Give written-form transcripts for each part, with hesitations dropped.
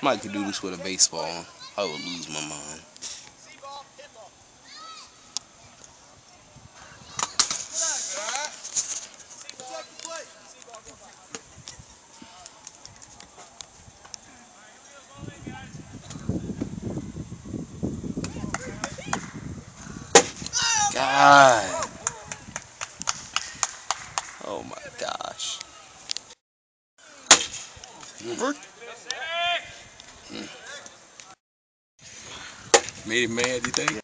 Somebody could do this with a baseball. I would lose my mind. God. Oh my gosh. Made him mad, you think?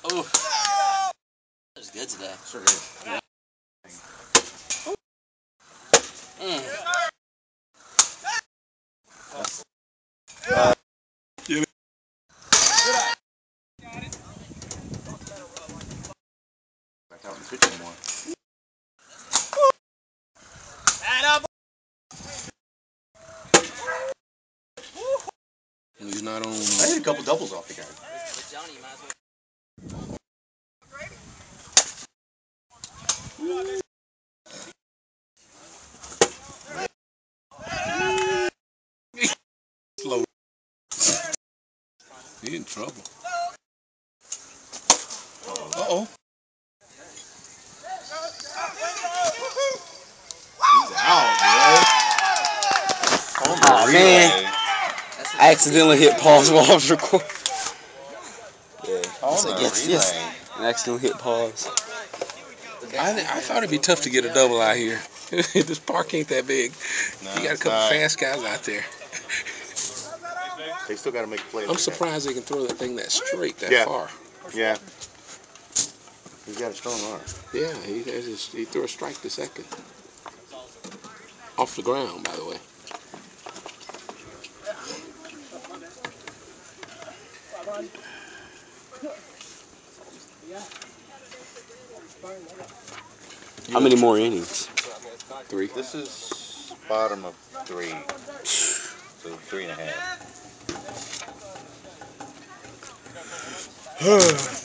Oh. That was good today. Sure is. Yeah. Back out and pitch anymore. He's not on. I hit a couple doubles off the guy. Slow. He in trouble. Uh-oh. He's out, bro. Oh, man. I accidentally hit pause while I was recording. Yeah. Yes. I accidentally hit pause. I thought it'd be tough to get a double out here. This park ain't that big. No, You got a couple fast guys out there. They still got to make a play. I'm surprised they can throw that thing that straight that far. Yeah. He's got a strong arm. Yeah, he threw a strike to second. Off the ground, by the way. How many more innings? 3. This is bottom of 3. So 3.5.